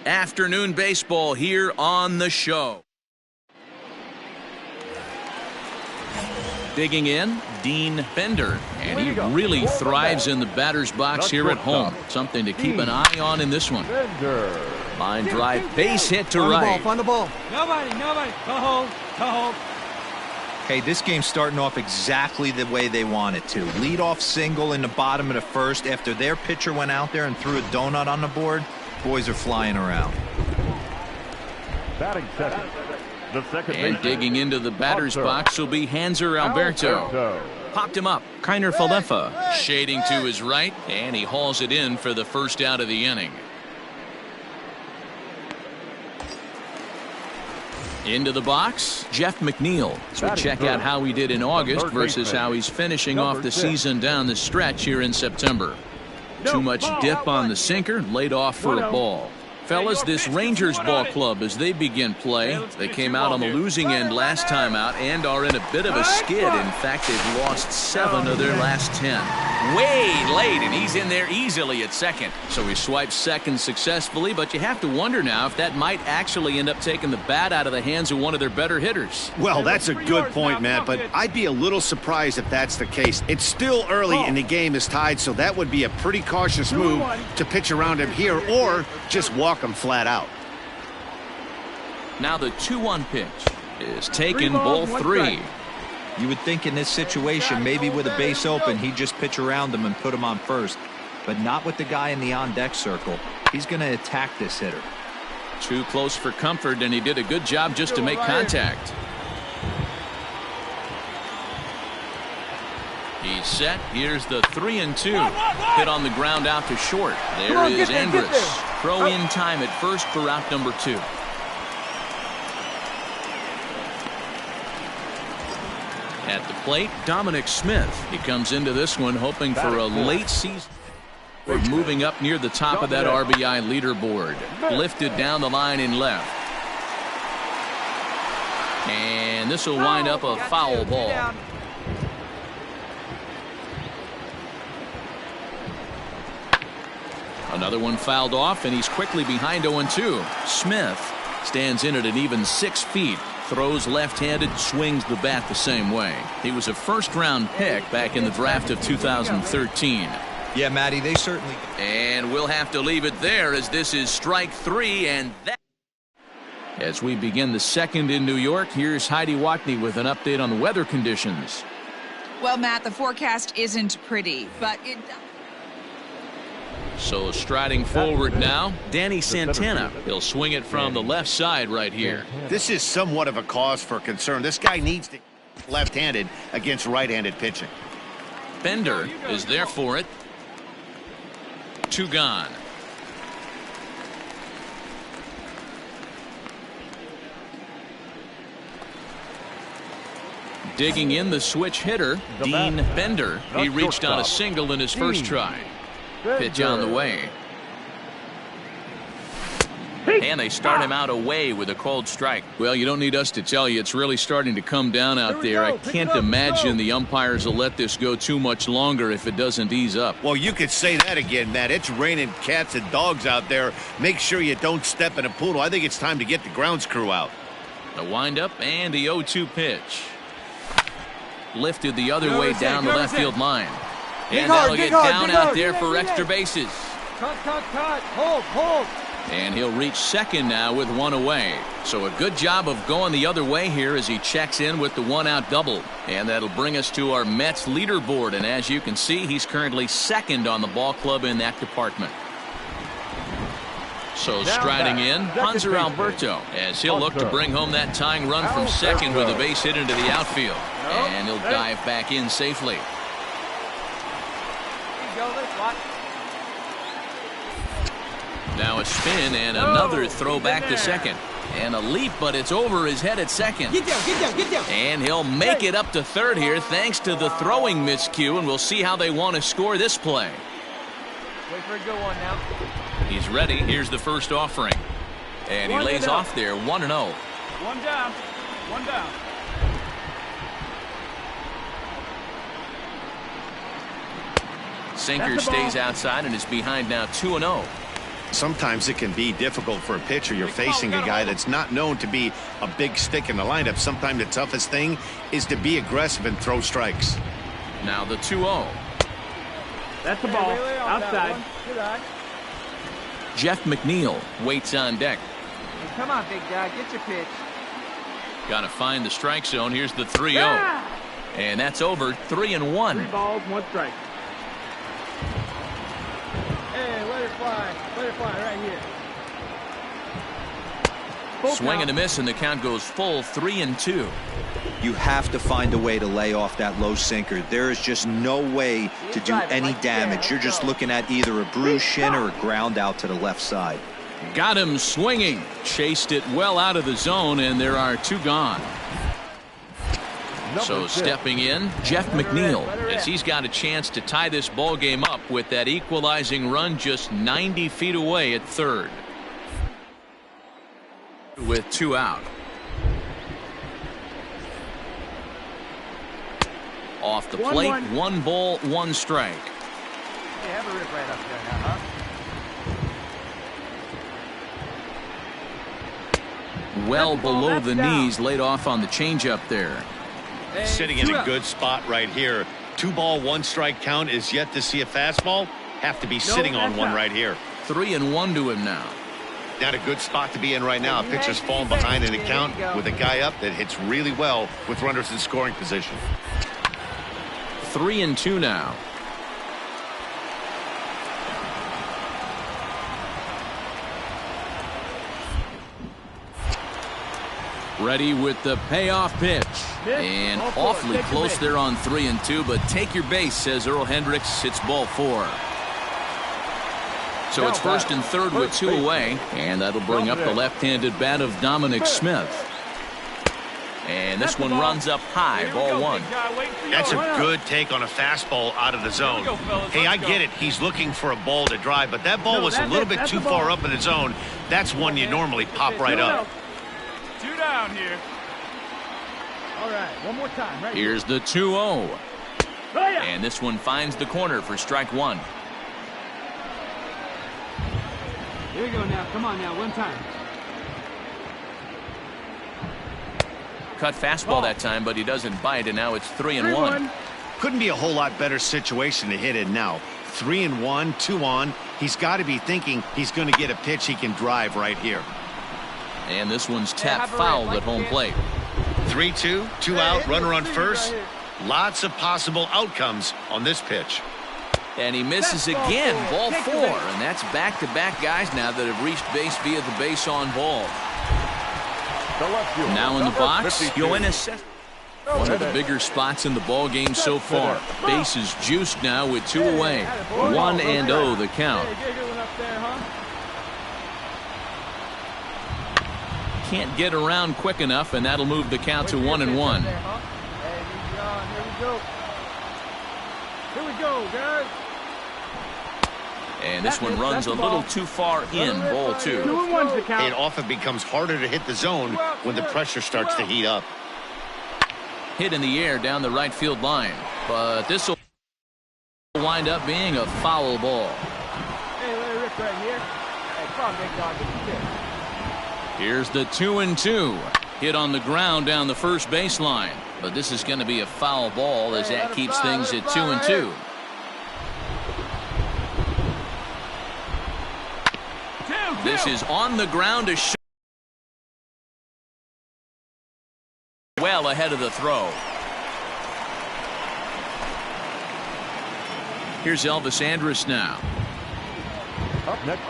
Afternoon baseball here on the show. Digging in, Dean Bender, and he really thrives in the batter's box here at home. Something to keep an eye on in this one. Line drive, base hit to right. Find the ball. Nobody. Go hold. Hey, this game's starting off exactly the way they want it to. Lead-off single in the bottom of the first after their pitcher went out there and threw a donut on the board. Boys are flying around. Batting second. The second And digging into the batter's box will be Hanser Alberto. Popped him up. Kiner Falefa shading to his right, and he hauls it in for the first out of the inning. Into the box, Jeff McNeil. So we check out how he did in August versus how he's finishing off the season down the stretch here in September. Too much dip on the sinker, laid off for a ball. Fellas, this Rangers ball club, as they begin play, they came out on the losing end last time out and are in a bit of a skid. In fact, they've lost 7 of their last 10. Way late, and he's in there easily at second. So he swipes second successfully, but you have to wonder now if that might actually end up taking the bat out of the hands of one of their better hitters. Well, that's a good point, Matt, but I'd be a little surprised if that's the case. It's still early and the game is tied, so that would be a pretty cautious move to pitch around him here or just walk him flat out. Now the 2-1 pitch is taken, ball 3. You would think in this situation, maybe with a base open, he'd just pitch around him and put him on first. But not with the guy in the on-deck circle. He's going to attack this hitter. Too close for comfort, and he did a good job just to make contact. He's set. Here's the 3-2. Hit on the ground out to short. There is Andrus. Throw in time at first for out number 2. At the plate, Dominic Smith. He comes into this one hoping for a late season. We're moving up near the top of that RBI leaderboard. Lifted down the line in left. And this will wind up a foul ball. Another one fouled off, and he's quickly behind 0-2. Smith stands in at an even 6 feet. Throws left-handed, swings the bat the same way. He was a first-round pick back in the draft of 2013. Yeah, Matty, they certainly. And we'll have to leave it there as this is strike 3, and that. As we begin the second in New York, here's Heidi Watney with an update on the weather conditions. Well, Matt, the forecast isn't pretty, but it. So striding forward now, Danny Santana. He'll swing it from the left side right here. This is somewhat of a cause for concern. This guy needs to left-handed against right-handed pitching. Bender is there for it. 2 gone. Digging in the switch hitter, Dean Bender. He reached on a single in his first try. Pitch on the way. And they start him out away with a cold strike. Well, you don't need us to tell you, it's really starting to come down out there. I can't imagine the umpires will let this go too much longer if it doesn't ease up. Well, you could say that again, Matt. It's raining cats and dogs out there. Make sure you don't step in a poodle. I think it's time to get the grounds crew out. The windup and the 0-2 pitch. Lifted the other way down the left field line. And that'll get down out there for extra bases. Cut. Hold. And he'll reach second now with 1 away. So a good job of going the other way here as he checks in with the 1-out double. And that'll bring us to our Mets leaderboard. And as you can see, he's currently second on the ball club in that department. So striding in, Hanser Alberto, as he'll look to bring home that tying run from second with a base hit into the outfield. And he'll dive back in safely. Now a spin and another throw back to second. And a leap, but it's over his head at second. Get down. And he'll make it up to third here thanks to the throwing miscue, and we'll see how they want to score this play. Wait for a good one now. He's ready. Here's the first offering. And he lays off there 1-0. One down. Sinker stays outside and is behind now 2-0. Sometimes it can be difficult for a pitcher. You're facing a guy that's not known to be a big stick in the lineup. Sometimes the toughest thing is to be aggressive and throw strikes. Now the 2-0. That's the ball. Outside. Jeff McNeil waits on deck. Hey, come on, big guy. Get your pitch. Got to find the strike zone. Here's the 3-0. And that's over. 3-1. 3 balls, 1 strike. Hey, let it fly. Let it fly right here. Swing and a miss, and the count goes full 3-2. You have to find a way to lay off that low sinker. There is just no way to do any damage. You're just looking at either a bruised shin or a ground out to the left side. Got him swinging. Chased it well out of the zone, and there are 2 gone. So stepping in, Jeff McNeil, as he's got a chance to tie this ball game up with that equalizing run just 90 feet away at third. With 2 out. Off the plate, 1 ball, 1 strike. Hey, have a rip right up there now, huh? Well below the knees, laid off on the changeup there. Hey, Sitting in a good spot right here. 2 ball, 1 strike count is yet to see a fastball. Have to be sitting on one right here. 3-1 to him now. Not a good spot to be in right now. A pitcher's falling behind in the count with a guy up that hits really well with runners in scoring position. 3-2 now. Ready with the payoff pitch. And awfully close there on 3-2, but take your base, says Earl Hendricks. It's ball 4. So it's first and third with 2 away, and that'll bring up the left-handed bat of Dominic Smith. And this one runs up high, ball 1. That's a good take on a fastball out of the zone. Hey, I get it. He's looking for a ball to drive, but that ball was a little bit too far up in the zone. That's one you normally pop right up. 2 down here. All right, one more time. Right Here's the 2-0. And this one finds the corner for strike 1. Here we go now. Come on now. One time. Cut fastball that time, but he doesn't bite, and now it's 3-1. Couldn't be a whole lot better situation to hit in now. 3-1, 2 on. He's got to be thinking he's going to get a pitch he can drive right here. And this one's tapped fouled at home plate. 3-2, 2 out, runner on first. Lots of possible outcomes on this pitch. And he misses again, ball 4. And that's back-to-back guys now that have reached base via the base on ball. Now in the box, Yoenis. One of the bigger spots in the ball game so far. Base is juiced now with 2 away. 1-0 the count. Can't get around quick enough, and that'll move the count to 1-1. Here we go, guys. And this one runs a little too far in, ball 2. 2-1's the count. It often becomes harder to hit the zone when the pressure starts to heat up. Hit in the air down the right field line, but this will wind up being a foul ball. Hey, let it rip right here. Hey, come on, big dog. Get your pitch. Here's the 2-2. Hit on the ground down the first baseline, but this is going to be a foul ball as that keeps things at 2-2. This is on the ground to shoot. Well ahead of the throw. Here's Elvis Andrus now.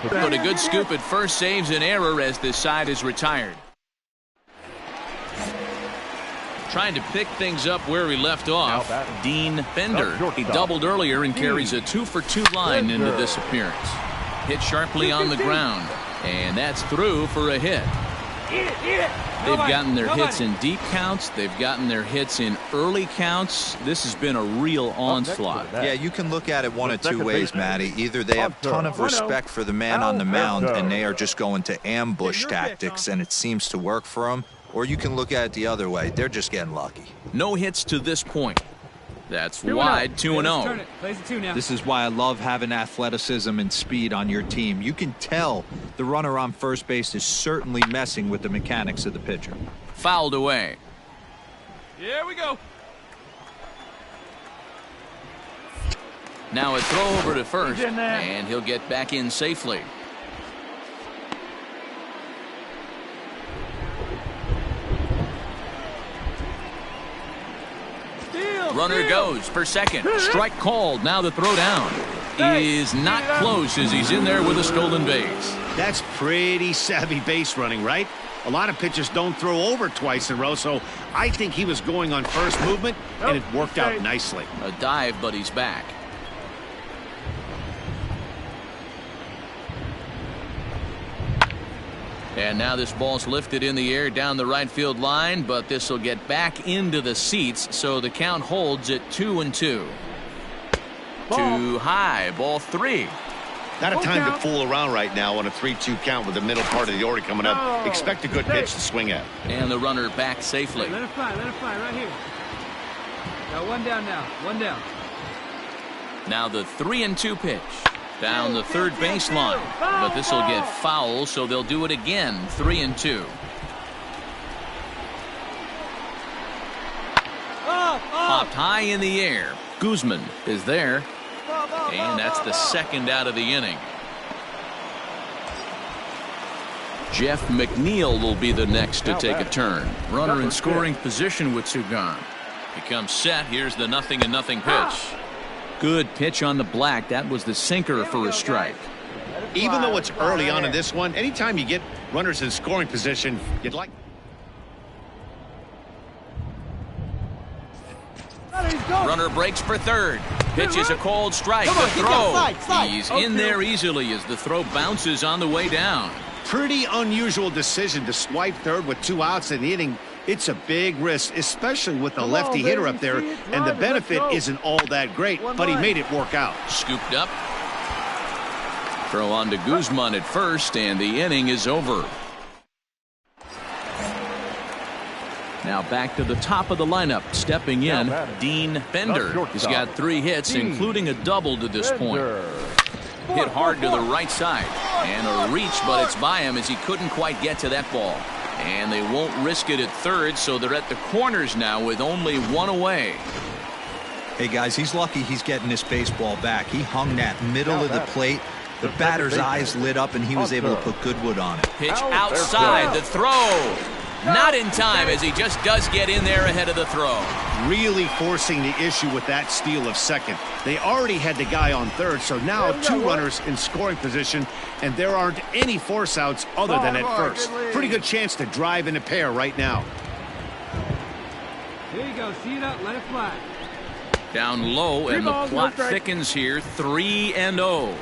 But a good scoop at first saves an error as this side is retired. Trying to pick things up where he left off, Dean Fender. He doubled earlier and carries a 2-for-2 line into this appearance. Hit sharply on the ground, and that's through for a hit. They've gotten their hits in deep counts. They've gotten their hits in early counts. This has been a real onslaught. Yeah, you can look at it one of 2 ways, Matty. Either they have a ton of respect for the man on the mound and they are just going to ambush tactics and it seems to work for them, or you can look at it the other way. They're just getting lucky. No hits to this point. That's wide, 2-0. This is why I love having athleticism and speed on your team. You can tell the runner on first base is certainly messing with the mechanics of the pitcher. Fouled away. Here we go. Now a throw over to first, and he'll get back in safely. Runner goes for second. Strike called. Now the throw down is not close as he's in there with a stolen base. That's pretty savvy base running, right? A lot of pitchers don't throw over twice in a row, so I think he was going on first movement, and it worked out nicely. A dive, but he's back. And now this ball's lifted in the air down the right field line, but this will get back into the seats, so the count holds at 2-2. Too high, ball 3. Not a time to fool around right now on a 3-2 count with the middle part of the order coming up. Expect a good pitch to swing at. And the runner back safely. Let it fly right here. Got one down now, one down. Now the 3-2 pitch. Down the third baseline, but this will get foul, so they'll do it again. 3-2. Popped high in the air. Guzman is there, and that's the second out of the inning. Jeff McNeil will be the next to take a turn. Runner in scoring position with Sugan. He comes set. Here's the 0-0 pitch. Good pitch on the black. That was the sinker for a strike. Even though it's early on in this one, anytime you get runners in scoring position, you'd like. Runner breaks for third. Pitches a cold strike. The throw. He's in there easily as the throw bounces on the way down. Pretty unusual decision to swipe third with 2 outs in the inning. It's a big risk, especially with the lefty hitter up there, and the benefit isn't all that great, but he made it work out. Scooped up. Throw on to Guzman at first, and the inning is over. Now back to the top of the lineup. Stepping in, Dean Bender. He's got 3 hits, including a double to this point. Hit hard to the right side. And a reach, but it's by him as he couldn't quite get to that ball. And they won't risk it at third, so they're at the corners now with only 1 away. Hey, guys, he's lucky he's getting this baseball back. He hung that middle of the plate. The batter's eyes lit up, and he was able to put good wood on it. Pitch outside. The throw. Not in time as he just does get in there ahead of the throw. Really forcing the issue with that steal of second. They already had the guy on third, so now 2 runners in scoring position, and there aren't any force outs other than at first. Pretty good chance to drive in a pair right now. Here you go. See it up. Let it fly. Down low, and the plot thickens here. 3-0.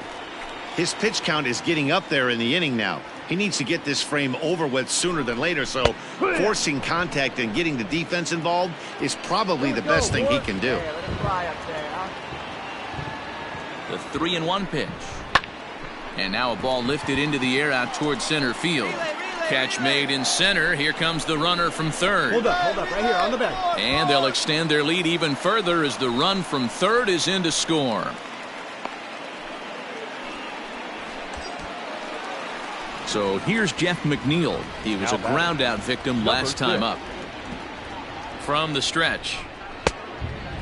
His pitch count is getting up there in the inning now. He needs to get this frame over with sooner than later, so forcing contact and getting the defense involved is probably the best thing he can do. The 3-1 pitch. And now a ball lifted into the air out towards center field. Catch made in center. Here comes the runner from third. Hold up, right here on the back. And they'll extend their lead even further as the run from third is in to score. So here's Jeff McNeil. He was a ground out victim last time up. From the stretch.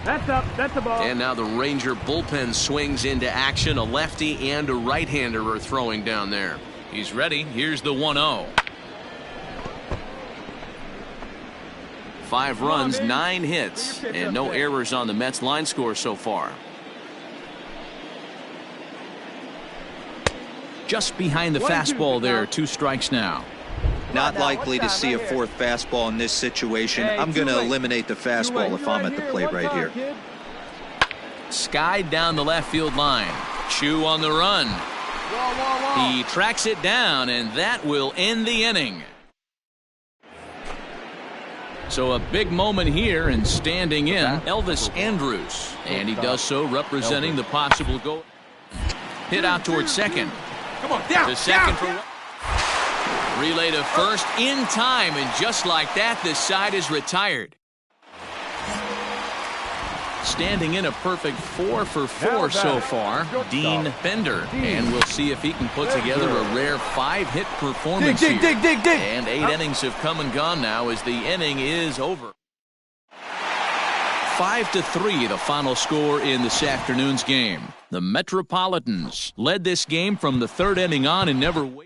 That's up. That's the ball. And now the Ranger bullpen swings into action. A lefty and a right-hander are throwing down there. He's ready. Here's the 1-0. 5 runs, 9 hits, and no errors on the Mets line score so far. Just behind the fastball there. 2 strikes now. Not likely to see a 4th fastball in this situation. I'm going to eliminate the fastball if I'm at the plate right here. Skied down the left field line. Chu on the run. He tracks it down, and that will end the inning. So a big moment here, and standing in, Elvis Andrus. And he does so representing the possible goal. Hit out towards second. Come on, down. To second for relay to first in time, and just like that, this side is retired. Standing in a perfect 4 for 4 so far, Dean Bender. And we'll see if he can put together a rare 5-hit performance here. And 8 innings have come and gone now as the inning is over. 5-3 the final score in this afternoon's game. The Metropolitans led this game from the 3rd inning on and never wavered.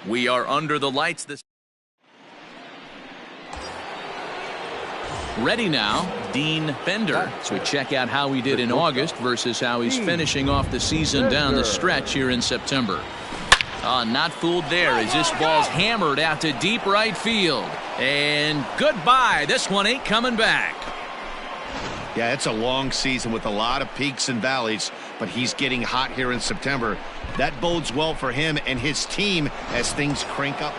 We are under the lights this. Ready now, Dean Bender. So we check out how he did in August versus how he's finishing off the season down the stretch here in September. Not fooled there as this ball's hammered out to deep right field. And goodbye. This one ain't coming back. Yeah, it's a long season with a lot of peaks and valleys, but he's getting hot here in September. That bodes well for him and his team as things crank up.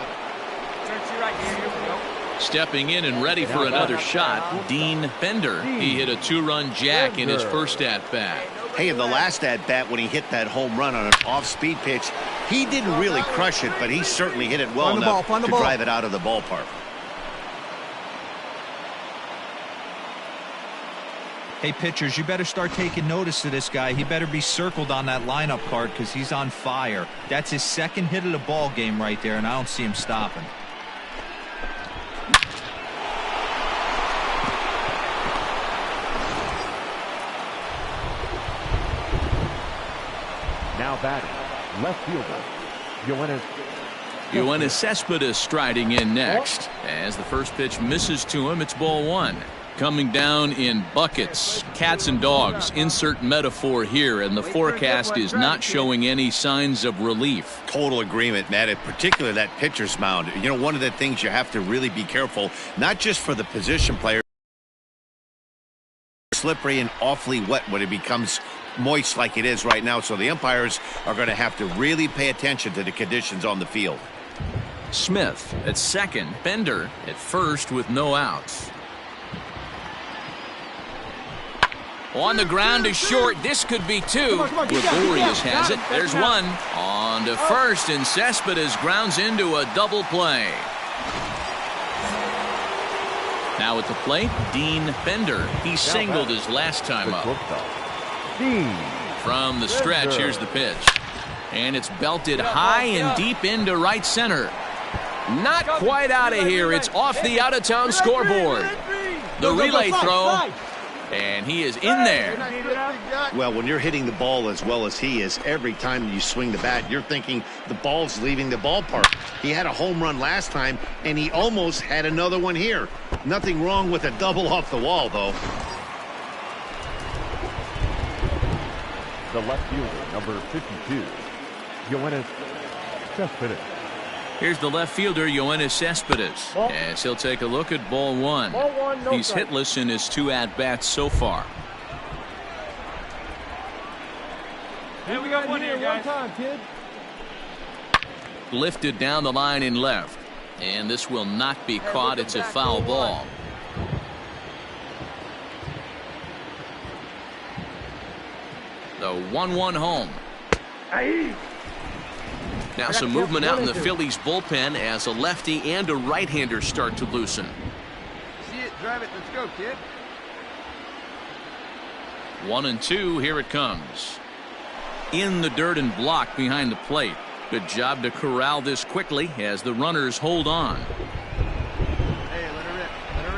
Stepping in and ready for another shot, Dean Bender. He hit a two-run jack in his first at-bat. Hey, in the last at-bat when he hit that home run on an off-speed pitch, he didn't really crush it, but he certainly hit it well enough to drive it out of the ballpark. Hey, pitchers, you better start taking notice of this guy. He better be circled on that lineup card because he's on fire. That's his second hit of the ball game right there, and I don't see him stopping. Now batting, left fielder, Yoenis Cespedes striding in next. As the first pitch misses to him, it's ball one. Coming down in buckets, cats and dogs, insert metaphor here, and the forecast is not showing any signs of relief. Total agreement, Matt, in particular that pitcher's mound. You know, one of the things you have to really be careful, not just for the position player, slippery and awfully wet when it becomes moist like it is right now, so the umpires are going to have to really pay attention to the conditions on the field. Smith at second, Bender at first with no outs. On the ground is short. This could be two. Gregorius has it. There's one. On to first, and Cespedes grounds into a double play. Now at the plate, Dean Bender. He singled his last time up. From the stretch, here's the pitch. And it's belted high and deep into right center. Not quite out of here. It's off the out-of-town scoreboard. The relay throw. And he is in there. Well, when you're hitting the ball as well as he is, every time you swing the bat, you're thinking the ball's leaving the ballpark. He had a home run last time, and he almost had another one here. Nothing wrong with a double off the wall, though. the left fielder, number 52, Yoenis Cespedes. Here's the left fielder, Yoenis Cespedes, as he'll take a look at ball one. He's hitless in his two at-bats so far. Hey, we got one here, guys. One time, kid. Lifted down the line in left, and this will not be caught. It's a foul ball. The 1-1 home. Now some movement out in the Phillies bullpen as a lefty and a right-hander start to loosen. See it, drive it, let's go, kid. 1-2, here it comes. In the dirt and blocked behind the plate. Good job to corral this quickly as the runners hold on. Hey, let her rip, let her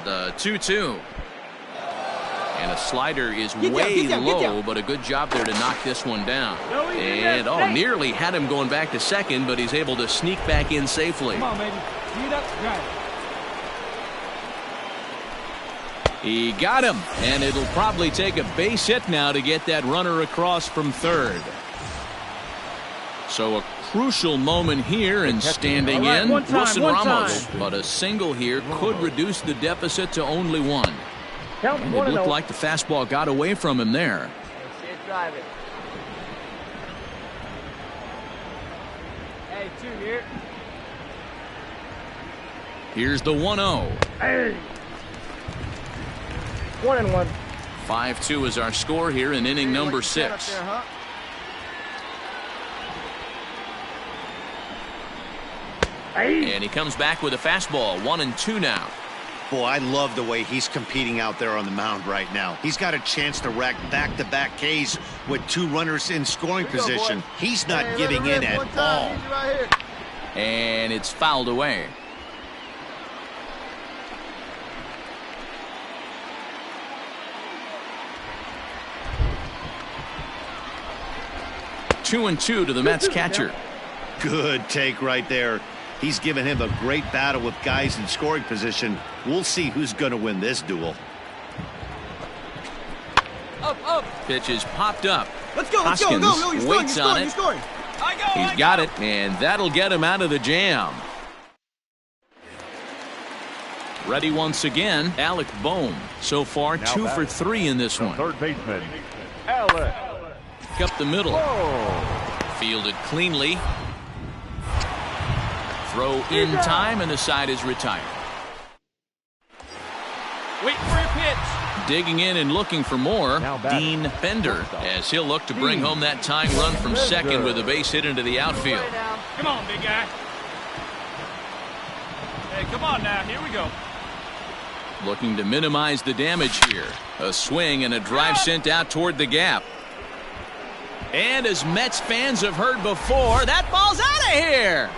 rip. The 2-2. And a slider is way low, but a good job there to knock this one down. And, nearly had him going back to second, but he's able to sneak back in safely. Come on, baby. Speed up, drive it. He got him, and it'll probably take a base hit now to get that runner across from third. So a crucial moment here, and standing in, Wilson Ramos. But a single here could reduce the deficit to only one. And it looked like the fastball got away from him there. Drive it. Hey, 2 here. Here's the 1-0. Hey. 1-1. 5-2 is our score here in inning number 6. There, huh? And he comes back with a fastball. 1-2 now. Boy, I love the way he's competing out there on the mound right now. He's got a chance to rack back-to-back Ks with 2 runners in scoring position. He's not giving in at all. And it's fouled away. Two and 2 to the Mets catcher. Good take right there. He's given him a great battle with guys in scoring position. We'll see who's going to win this duel. Up. Pitch is popped up. Let's go. Hoskins waits on it. He's scoring. He's got it, and that'll get him out of the jam. Ready once again, Alec Bohm. So far, 2 for 3 in this one. Third baseman, Alec. Up the middle. Bohm. Fielded cleanly. Throw in time, and the side is retired. Wait for a pitch. Digging in and looking for more, Now batting. Dean Bender, as he'll look to bring home that tying run from second with a base hit into the outfield. Come on, big guy. Hey, come on now. Here we go. Looking to minimize the damage here. A swing and a drive sent out toward the gap. And as Mets fans have heard before, that ball's out of here.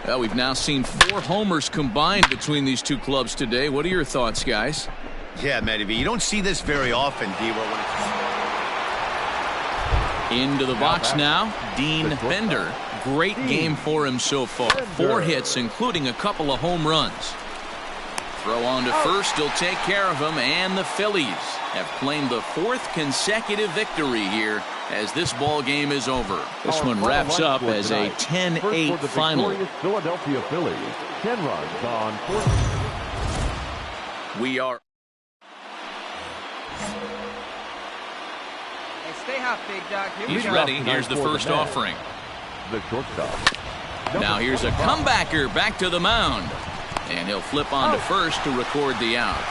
Well, we've now seen 4 homers combined between these two clubs today. What are your thoughts, guys? Yeah, Matty V, you don't see this very often, D-Roll. Into the box now, Dean Bender. Great game for him so far. 4 hits, including a couple of home runs. Throw on to first, he'll take care of him, and the Phillies have claimed the 4th consecutive victory here as this ball game is over. This one wraps up as a 10-8 final. Philadelphia Phillies, 10 runs on 4. We are. Hey, stay hot, big dog. Here He's we go. ready. Here's the first offering. The shortstop. Now here's a comebacker back to the mound. And he'll flip on to first to record the out.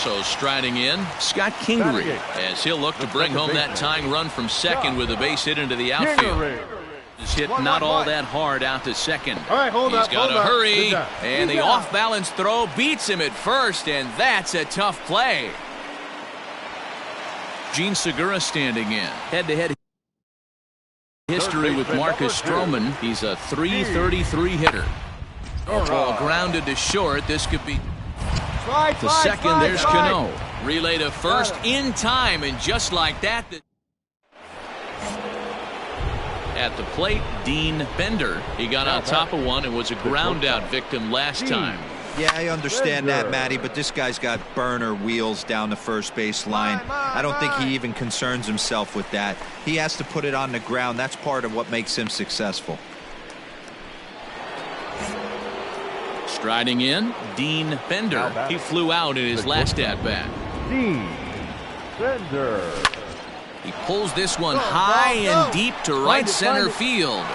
So striding in, Scott Kingery, as he'll look to bring home that tying run from second with a base hit into the outfield. His hit not all that hard out to second. All right, hold He's up, got to hold up. hurry, Good job. and the off-balance throw beats him at first, and that's a tough play. Gene Segura standing in. Head-to-head history with Marcus Stroman. He's a .333 hitter. Ball grounded to short. This could be to second. There's Cano. Relay to first in time, and just like that. At the plate, Dean Bender. He got on top of one and was a ground out victim last time. Yeah, I understand that, Matty, but this guy's got burner wheels down the first base line. I don't think he even concerns himself with that. He has to put it on the ground. That's part of what makes him successful. Striding in, Dean Bender. He flew out in his last at-bat. Dean Bender. He pulls this one high and deep to right center field.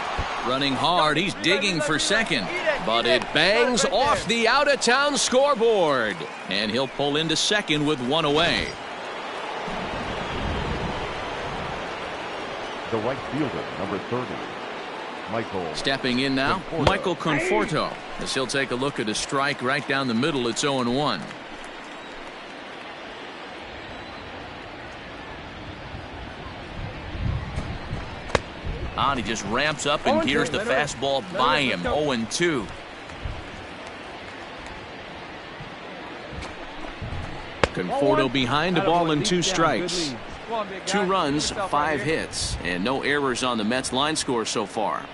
Running hard, he's digging for second, but it bangs off the out-of-town scoreboard, and he'll pull into second with one away. The right fielder, number 30, Michael. Stepping in now, Michael Conforto, as he'll take a look at a strike right down the middle. It's 0-1. He just ramps up, and here's the fastball by him. 0-2. Conforto behind, a ball and 2 strikes. 2 runs, 5 hits, and no errors on the Mets line score so far.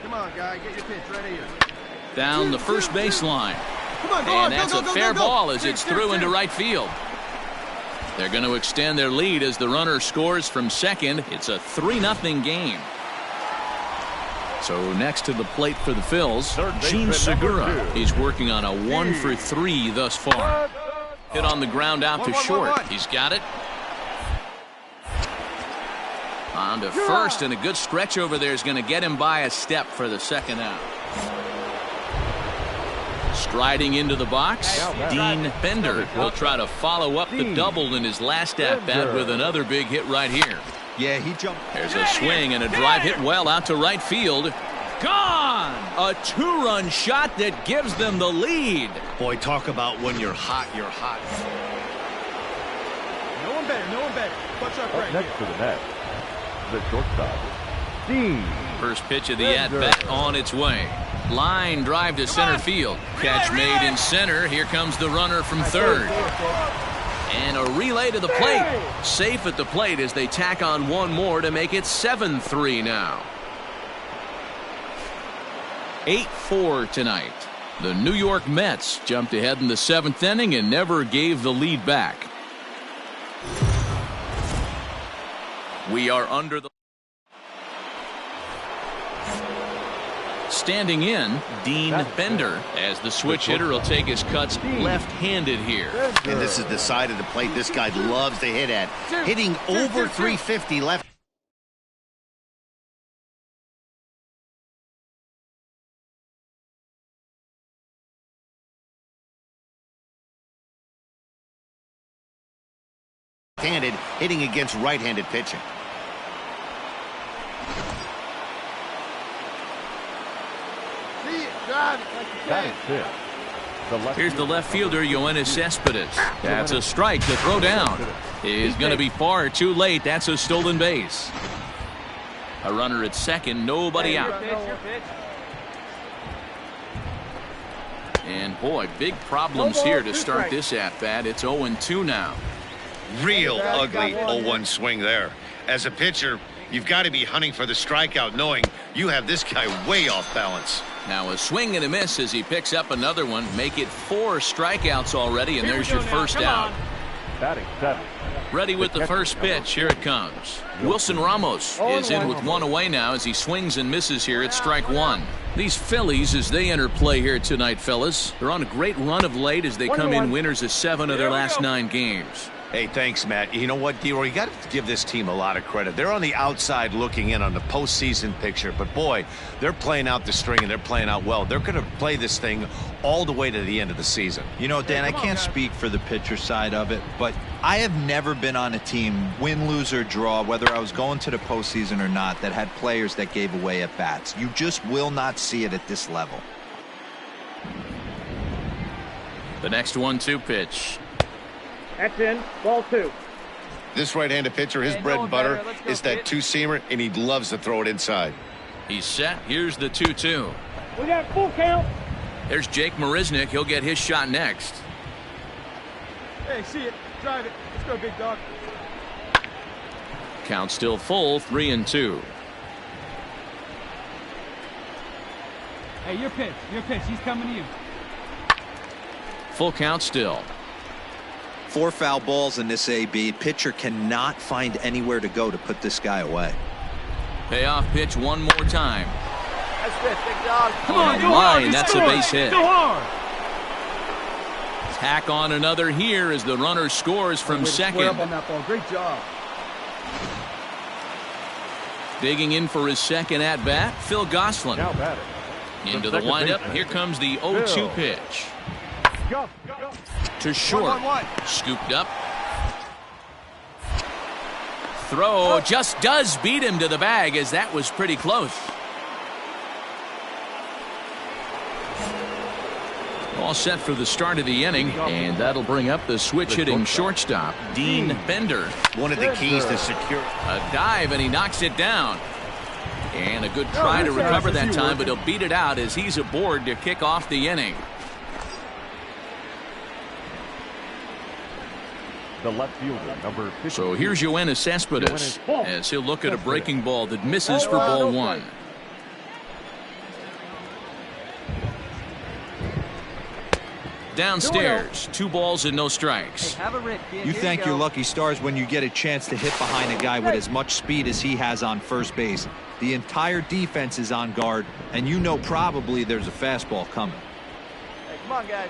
Come on, guy, get your pitch right here. Down the first baseline. Come on, And that's a fair ball as it's through into right field. They're going to extend their lead as the runner scores from second. It's a 3-0 game. So next to the plate for the Phils, Gene Segura. He's working on a 1 for 3 thus far. Hit on the ground out to short. He's got it. On to first, and a good stretch over there is going to get him by a step for the second out. Striding into the box, Dean Bender will try to follow up the double in his last at-bat with another big hit right here. Yeah, he jumped. There's a swing and a drive hit well out to right field. Gone! A 2-run shot that gives them the lead. Boy, talk about when you're hot, you're hot. No one better, no one better. Punch up right Next to the net, the shortstop, Dean. First pitch of the at-bat on its way. Line drive to center field. Catch made in center. Here comes the runner from third. And a relay to the plate. Safe at the plate as they tack on one more to make it 7-3 now. 8-4 tonight. The New York Mets jumped ahead in the 7th inning and never gave the lead back. We are under the... Standing in, Dean Bender, as the switch hitter will take his cuts left-handed here. And this is the side of the plate this guy loves to hit at. Hitting over 350 left. Handed, hitting against right-handed pitching. Here's the left fielder, Yoenis Cespedes. That's a strike to throw down. He's going to be far too late. That's a stolen base. A runner at second, nobody out. And boy, big problems here to start this at-bat. It's 0-2 now. Real ugly 0-1 swing there. As a pitcher, you've got to be hunting for the strikeout, knowing you have this guy way off balance. Now a swing and a miss as he picks up another one. Make it 4 strikeouts already, and there's your first out. Batting 7. Ready with the first pitch. Here it comes. Wilson Ramos is in with one away now as he swings and misses here at strike 1. These Phillies, as they enter play here tonight, fellas, they're on a great run of late as they come in winners of 7 of their last 9 games. Hey, thanks, Matt. You know what, D-Roy, you got to give this team a lot of credit. They're on the outside looking in on the postseason picture, but boy, they're playing out the string and they're playing out well. They're going to play this thing all the way to the end of the season. You know, Dan, I can't speak for the pitcher side of it, but I have never been on a team, win, lose, or draw, whether I was going to the postseason or not, that had players that gave away at bats. You just will not see it at this level. The next 1-2 pitch. That's in. Ball 2. This right-handed pitcher, his bread and butter is that two-seamer, and he loves to throw it inside. He's set. Here's the 2-2. We got full count. There's Jake Marisnick. He'll get his shot next. Hey, see it. Drive it. Let's go, big dog. Count still full, 3-2. Hey, your pitch. Your pitch. He's coming to you. Full count still. 4 foul balls in this AB. Pitcher cannot find anywhere to go to put this guy away. Payoff pitch one more time. That's good, big dog. Come on, go line, hard. that's a base hit. Go hard. Tack on another here as the runner scores from second. Up on that ball. Great job. Digging in for his second at-bat, Phil Gosselin. Now batting. Into the windup. Here comes the 0-2 pitch. Go. To short. Scooped up. Throw just does beat him to the bag as that was pretty close. All set for the start of the inning, and that'll bring up the switch-hitting shortstop, Dean Bender. One of the keys to secure. A dive, and he knocks it down. And a good try to recover that time, but he'll beat it out as he's aboard to kick off the inning. The left fielder, number 50. So here's Yoenis Cespedes as he'll look at a breaking ball that misses for ball 1. Downstairs, 2 balls and no strikes. Have a rip, kid. You Here thank go. your lucky stars when you get a chance to hit behind a guy with as much speed as he has on first base. The entire defense is on guard, and you know probably there's a fastball coming. Hey, come on, guys.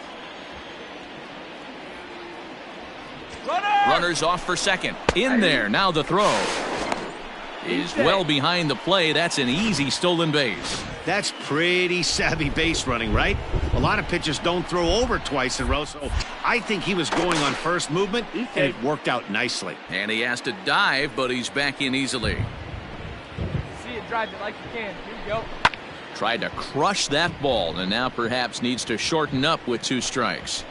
Runners off for second. In there, now the throw. Is well behind the play. That's an easy stolen base. That's pretty savvy base running, right? A lot of pitchers don't throw over twice in a row, so I think he was going on first movement, and it worked out nicely. And he has to dive, but he's back in easily. See it, drive it like you can. Here you go. Tried to crush that ball, and now perhaps needs to shorten up with 2 strikes.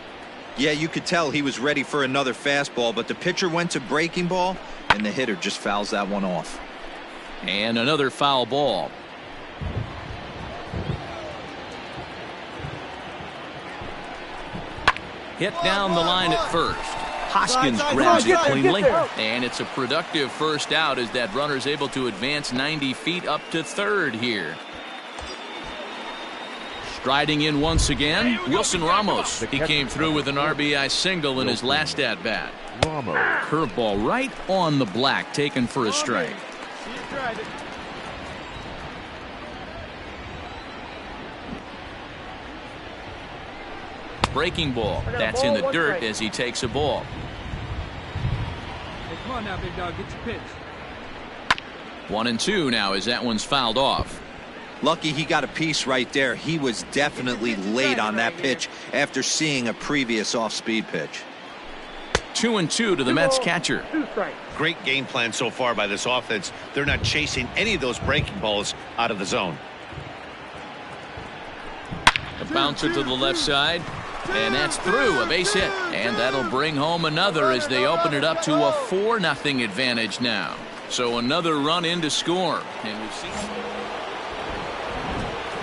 Yeah, you could tell he was ready for another fastball, but the pitcher went to breaking ball, and the hitter just fouls that one off. And another foul ball. Hit down the line at first. Hoskins grabs it cleanly, and it's a productive first out as that runner's able to advance 90 feet up to third here. Striding in once again, Wilson Ramos. He came through with an RBI single in his last at-bat. Curveball right on the black, taken for a strike. See it, drive it. Breaking ball. That's in the dirt as he takes a ball. Hey, come on now, big dog. Get your pitch. 1-2 now as that one's fouled off. Lucky he got a piece right there. He was definitely late on that pitch after seeing a previous off-speed pitch. 2-2 to the Mets catcher. Great game plan so far by this offense. They're not chasing any of those breaking balls out of the zone. A bouncer to the left side. And that's through, a base hit. And that'll bring home another as they open it up to a 4-0 advantage now. So another run in to score. And we've seen...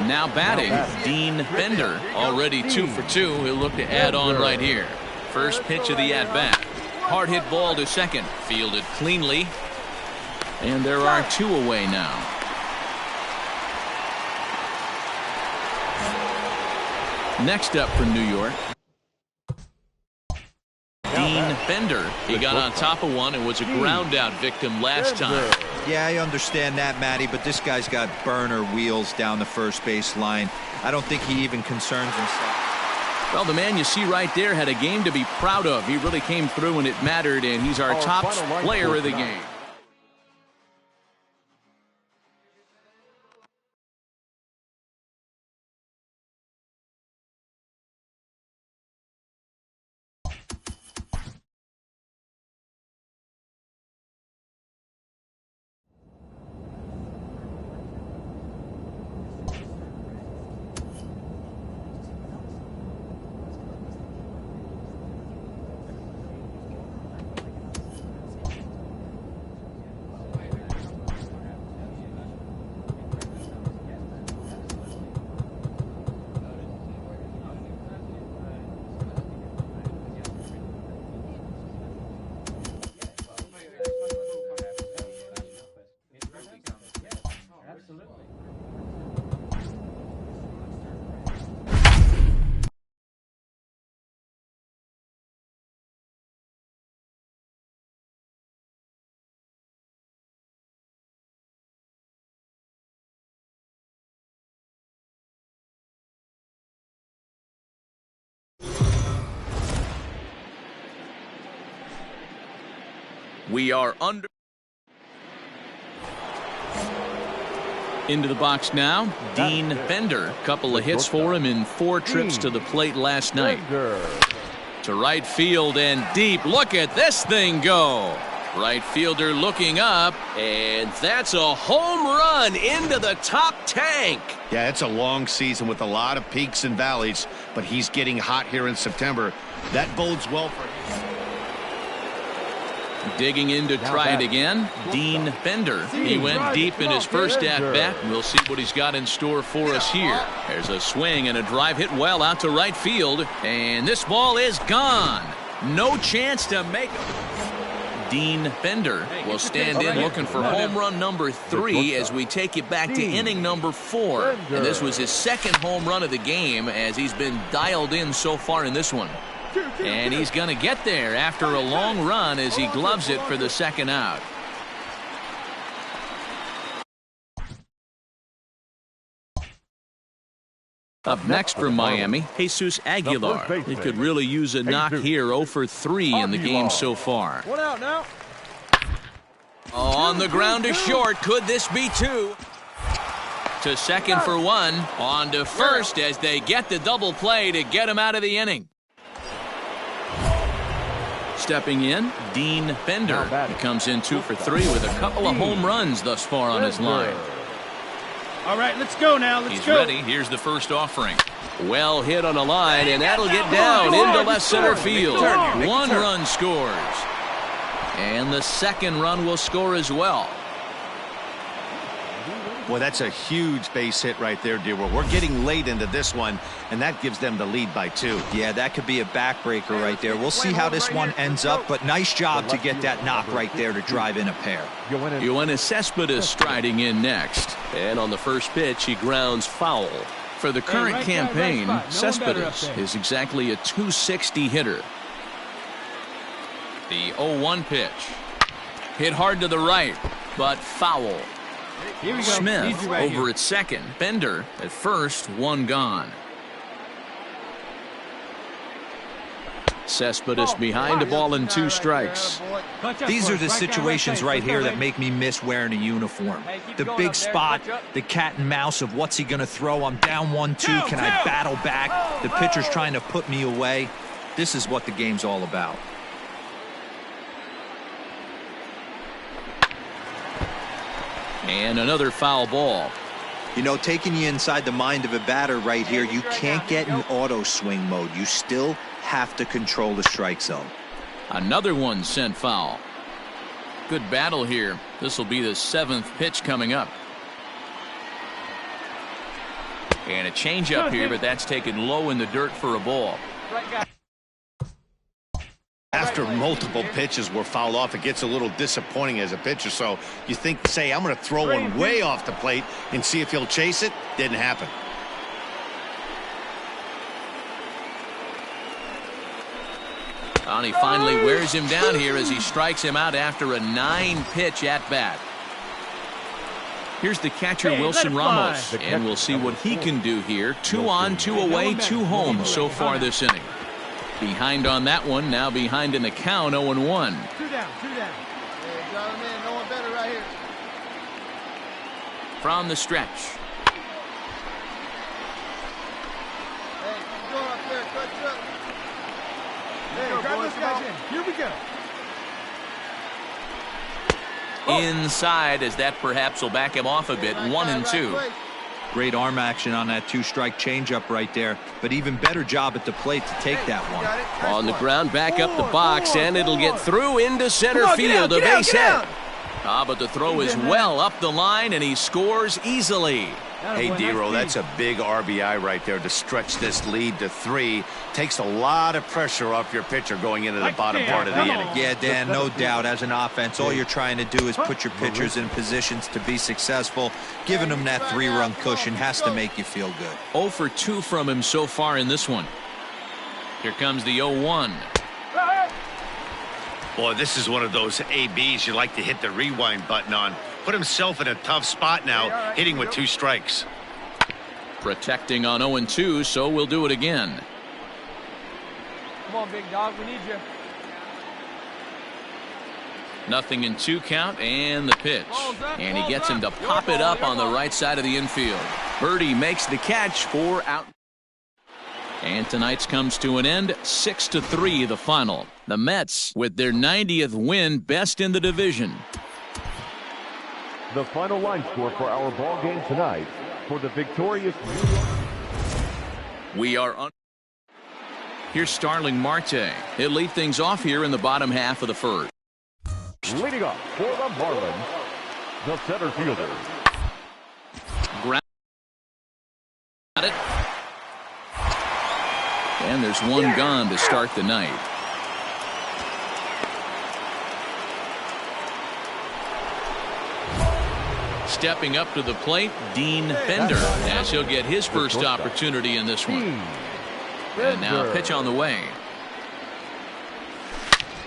Now batting, Dean Bender. Already 2 for 2. He'll look to add on right here. First pitch of the at-bat. Hard hit ball to second. Fielded cleanly. And there are 2 away now. Next up from New York, Dean Bender. He got on top of one and was a ground out victim last time. Yeah, I understand that, Matty, but this guy's got burner wheels down the first base line. I don't think he even concerns himself. Well, the man you see right there had a game to be proud of. He really came through when it mattered, and he's our top player of the game. We are under. Into the box now, Dean Bender. Couple of hits for him in 4 trips to the plate last night. To right field and deep. Look at this thing go. Right fielder looking up, and that's a home run into the top tank. Yeah, it's a long season with a lot of peaks and valleys, but he's getting hot here in September. That bodes well for him. Digging in to try it again, Dean Bender. He went deep in his first at-bat. We'll see what he's got in store for us here. There's a swing and a drive hit well out to right field, and this ball is gone. No chance to make it. Dean Bender will stand in looking for home run number 3 as we take it back to inning number 4. And this was his second home run of the game as he's been dialed in so far in this one. And he's going to get there after a long run as he gloves it for the second out. Up next from Miami, Jesus Aguilar. He could really use a knock here. 0 for 3 in the game so far. One out now. On the ground to short. Could this be 2? To second for 1. On to first as they get the double play to get him out of the inning. Stepping in, Dean Bender. He comes in 2 for 3 with a couple of home runs thus far on his line. All right, let's go now. Let's go. He's ready. Here's the first offering. Well hit on a line, and that'll get down into left center field. 1 run scores. And the second run will score as well. Boy, that's a huge base hit right there, D-Roll. We're getting late into this one, and that gives them the lead by 2. Yeah, that could be a backbreaker right there. We'll see how this one ends up, but nice job to get that knock right there to drive in a pair. Yoenis Cespedes striding in next. And on the first pitch, he grounds foul. For the current campaign, Cespedes is exactly a .260 hitter. The 0-1 pitch. Hit hard to the right, but foul. Smith over at second. Bender at first. 1 gone. Cespedes behind the ball and 2 strikes. These are the situations right here that make me miss wearing a uniform. The big spot, the cat and mouse of what's he going to throw. I'm down 1-2. Can I battle back? The pitcher's trying to put me away. This is what the game's all about. And another foul ball. You know, taking you inside the mind of a batter right here, you can't get in auto swing mode. You still have to control the strike zone. Another one sent foul. Good battle here. This will be the 7th pitch coming up. And a changeup here, but that's taken low in the dirt for a ball. After multiple pitches were fouled off, it gets a little disappointing as a pitcher. So you think, say, I'm going to throw one way off the plate and see if he'll chase it. Didn't happen. And he finally wears him down here as he strikes him out after a 9-pitch at-bat. Here's the catcher, Wilson Ramos, and we'll see what he can do here. 2 on, 2 away, 2 home so far this inning. Behind on that one, now behind in the count, 0-1. 2 down, 2 down. Hey, got him in, no one better right here. From the stretch. Hey, keep going up there, clutch up. Hey, grab those guys in. Here we go. Inside, as that perhaps will back him off a bit. 1-2. Great arm action on that 2-strike changeup right there, but even better job at the plate to take that one. On the ground, back up the box, and it'll get through into center field. A base hit. But the throw is well up the line, and he scores easily. Hey, D-Roll, that's a big RBI right there to stretch this lead to 3. Takes a lot of pressure off your pitcher going into the bottom part of the inning. Yeah, Dan, no doubt. As an offense, all you're trying to do is put your pitchers in positions to be successful. Giving them that 3-run cushion has to make you feel good. 0 for 2 from him so far in this one. Here comes the 0-1. Boy, this is one of those ABs you like to hit the rewind button on. Put himself in a tough spot now, hitting with 2 strikes. Protecting on 0-2, so we'll do it again. Come on, big dog, we need you. Nothing in 2 count, and the pitch. And he gets him to pop it up on the right side of the infield. Birdie makes the catch for out. And tonight's comes to an end. 6-3 the final. The Mets with their 90th win, best in the division. The final line score for our ball game tonight for the victorious. We are on. Here's Starling Marte. He'll lead things off here in the bottom half of the first. Leading up for the Marlins, the center fielder. Ground it. And there's 1 gone to start the night. Stepping up to the plate, Dean Bender, as he'll get his first opportunity in this one. And now a pitch on the way.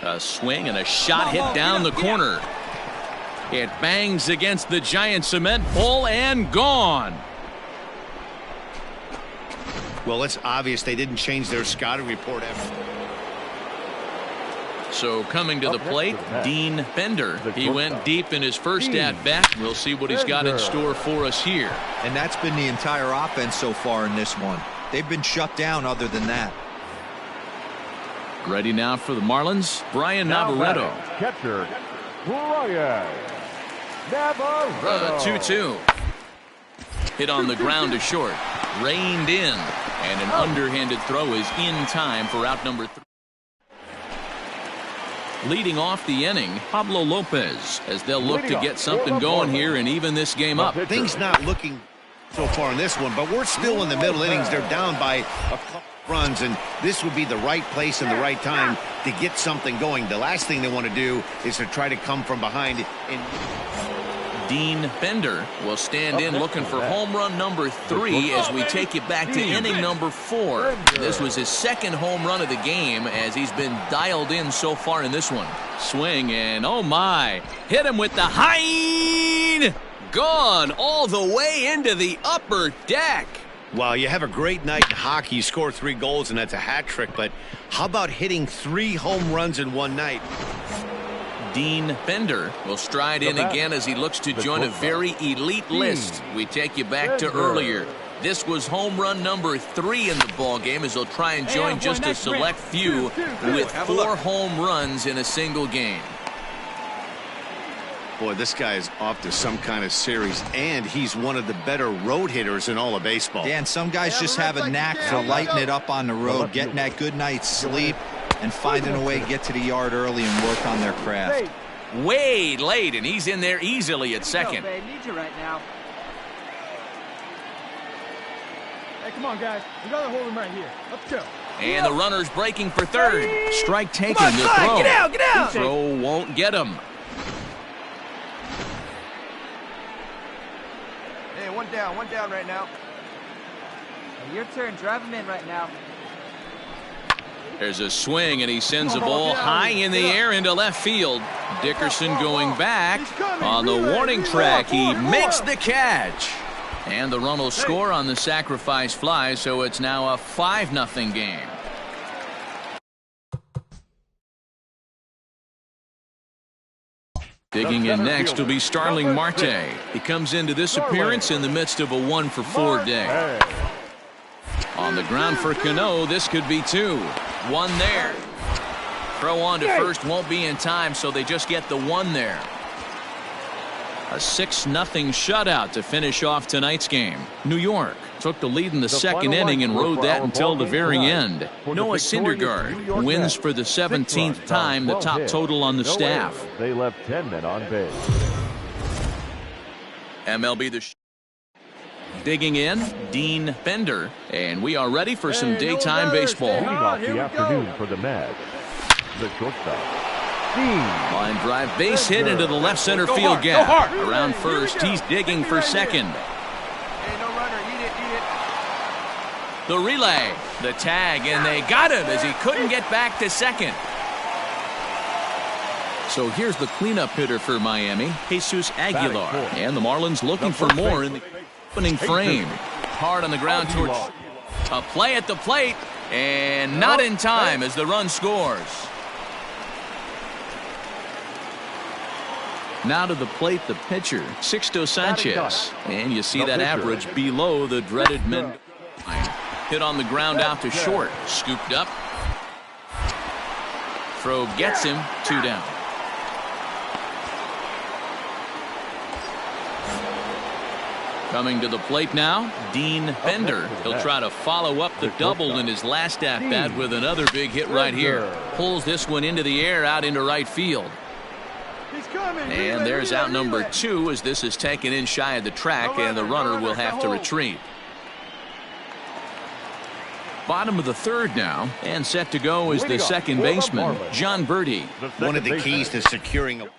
A swing and a shot hit down the corner. It bangs against the giant cement pole and gone. Well, it's obvious they didn't change their scouting report ever. So coming to the plate, Dean Bender. He went deep in his first at-bat. We'll see what he's got in store for us here. And that's been the entire offense so far in this one. They've been shut down other than that. Ready now for the Marlins, Brian Navarreto. Catcher, Brian Navarreto. 2-2. Hit on the ground to short. Reined in. And an underhanded throw is in time for out number 3. Leading off the inning, Pablo Lopez, as they'll look to get something going here and even this game up. Things not looking so far in this one, but we're still in the middle innings. They're down by a couple runs, and this would be the right place and the right time to get something going. The last thing they want to do is to try to come from behind. Dean Bender will stand in looking for home run number 3 as we take you back to inning number 4. This was his second home run of the game as he's been dialed in so far in this one. Swing and oh my, hit him with the high, gone all the way into the upper deck. Well, you have a great night in hockey. You score 3 goals and that's a hat trick, but how about hitting 3 home runs in one night? Dean Bender will stride in again as he looks to join a very elite list. We take you back to earlier. This was home run number 3 in the ball game as he'll try and join just a select few with 4 home runs in a single game. Boy, this guy is off to some kind of series, and he's one of the better road hitters in all of baseball. Dan, some guys just have a knack for lighting it up on the road, getting that good night's sleep, and finding a way to get to the yard early and work on their craft. Way late, and he's in there easily at second. Need you right now. Hey, come on, guys. We gotta hold him right here. Let's go. And the runner's breaking for third. Strike taken. The throw. Get out, get out. Throw won't get him. Hey, one down right now. Hey, your turn. Drive him in right now. There's a swing, and he sends a ball high in the air into left field. Dickerson going back on the warning track. He makes the catch. And the run will score on the sacrifice fly, so it's now a 5-0 game. Digging in next will be Starling Marte. He comes into this appearance in the midst of a 1-for-4 day. On the ground for Cano, this could be 2. 1 there. Throw on to first won't be in time, so they just get the 1 there. A 6-0 shutout to finish off tonight's game. New York took the lead in the second inning and rode that until the very end. Noah Syndergaard wins for the 17th time, the top total on the staff. They left 10 men on base. MLB digging in, Dean Bender, and we are ready for some daytime baseball. Leading off the afternoon for the Mets, the shortstop. Line drive base hit into the left center field gap. Around first, he's digging for second. Hey, no runner. Eat it. The relay, the tag, and they got him as he couldn't get back to second. So here's the cleanup hitter for Miami, Jesus Aguilar. And the Marlins looking for more in the opening frame. Hard on the ground towards a play at the plate, and not in time as the run scores. Now to the plate, the pitcher, Sixto Sanchez. And you see that average below the dreaded mid. Hit on the ground out to short. Scooped up. Throw gets him. 2 down. Coming to the plate now, Dean Bender. He'll try to follow up the double in his last at-bat with another big hit right here. Pulls this one into the air out into right field. And there's out number 2 as this is taken in shy of the track, and the runner will have to retreat. Bottom of the third now, and set to go is the second baseman, John Birdie. One of the keys to securing a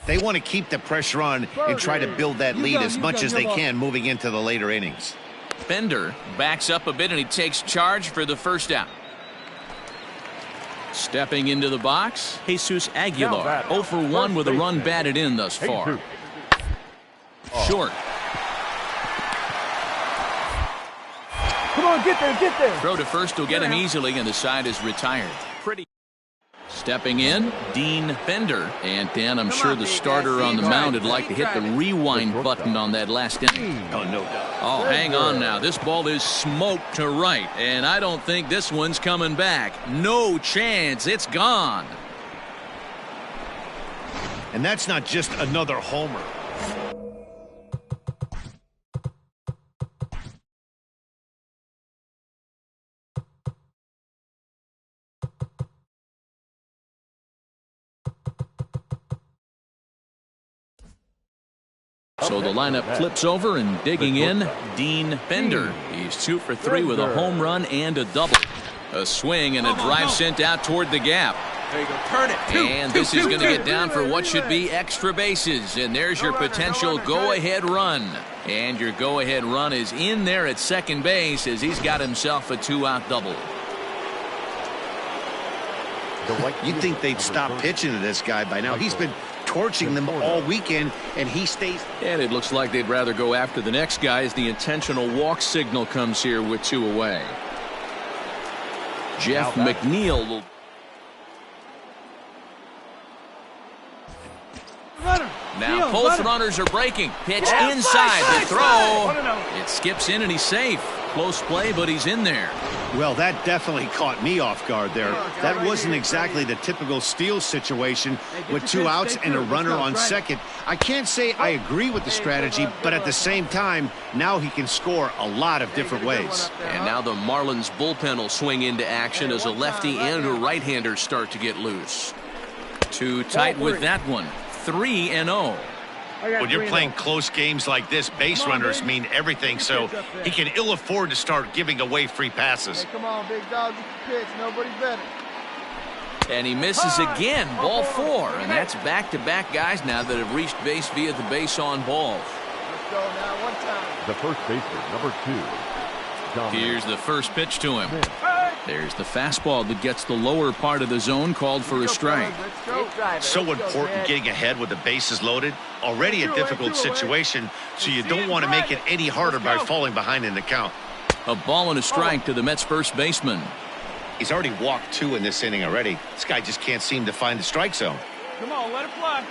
They want to keep the pressure on and try to build that lead as much as they can moving into the later innings. Bender backs up a bit and he takes charge for the first out. Stepping into the box, Jesus Aguilar, 0 for 1 with a run batted in thus far. Short. Come on, get there. Throw to first will get him easily, and the side is retired. Pretty. Stepping in, Dean Bender. And Dan, I'm sure the starter on the mound would like to hit the rewind button on that last inning. Oh, no doubt. Oh, hang on now. This ball is smoked to right, and I don't think this one's coming back. No chance. It's gone. And that's not just another homer. So the lineup flips over, and digging in, Dean Bender. He's 2 for 3 with a home run and a double. A swing and a drive sent out toward the gap. There you go. Turn it. And this is going to get down for what should be extra bases. And there's your potential go-ahead run. And your go-ahead run is in there at second base as he's got himself a 2-out double. You'd think they'd stop pitching to this guy by now. He's been torching them all weekend, and he stays. And it looks like they'd rather go after the next guy as the intentional walk signal comes here with 2 away. Jeff McNeil will. Now both runners are breaking. Pitch inside the throw. It skips in and he's safe. Close play, but he's in there. Well, that definitely caught me off guard there. That wasn't exactly the typical steal situation with 2 outs and a runner on second. I can't say I agree with the strategy, but at the same time, now he can score a lot of different ways. And now the Marlins bullpen will swing into action as a lefty and a right-hander start to get loose. Too tight with that one. 3-0. When you're playing close games like this, base runners mean everything, so he can ill afford to start giving away free passes. Hey, come on, big dog, get the pitch. Nobody better. And he misses again. Ball 4. And that's back-to-back guys now that have reached base via the base on balls. Let's go now, one time. The first baseman, number 2. John. Here's the first pitch to him. There's the fastball that gets the lower part of the zone called for a strike. So important getting ahead with the bases loaded. Already a difficult situation, so you don't want to make it any harder by falling behind in the count. A ball and a strike to the Mets first baseman. He's already walked 2 in this inning already. This guy just can't seem to find the strike zone. Come on, let it fly.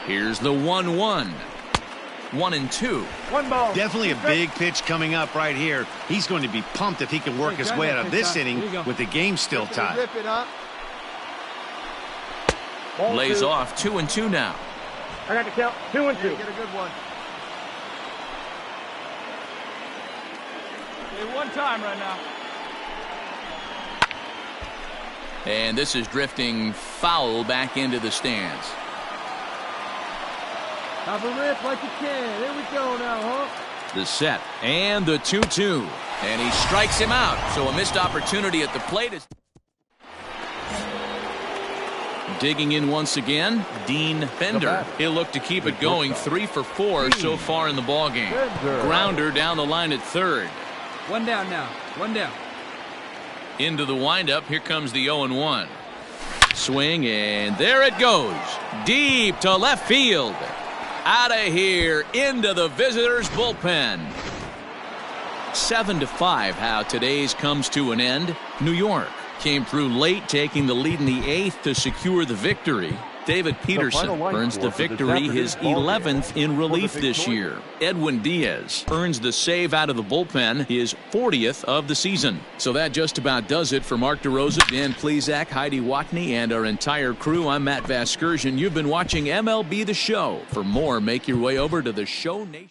Here's the 1-1. 1-2. One ball. Definitely a big pitch coming up right here. He's going to be pumped if he can work his way out of this inning with the game still tied. Rip it up. Lays off 2-2 now. I got to count 2-2. Get a good one. Okay, one time right now. And this is drifting foul back into the stands. Have a rip like you can. Here we go now, huh? The set and the 2-2. And he strikes him out. So a missed opportunity at the plate is. Digging in once again, Dean Bender. He'll look to keep it going. 3 for 4 so far in the ballgame. Grounder down the line at third. One down now. One down. Into the windup. Here comes the 0-1. Swing, and there it goes. Deep to left field. Out of here into the visitors' bullpen. 7-5 how today's comes to an end. New York came through late, taking the lead in the 8th to secure the victory. David Peterson earns the victory, his 11th in relief this year. Edwin Diaz earns the save out of the bullpen, his 40th of the season. So that just about does it for Mark DeRosa, Dan Plesac, Heidi Watney, and our entire crew. I'm Matt Vasgersian. You've been watching MLB The Show. For more, make your way over to the Show Nation.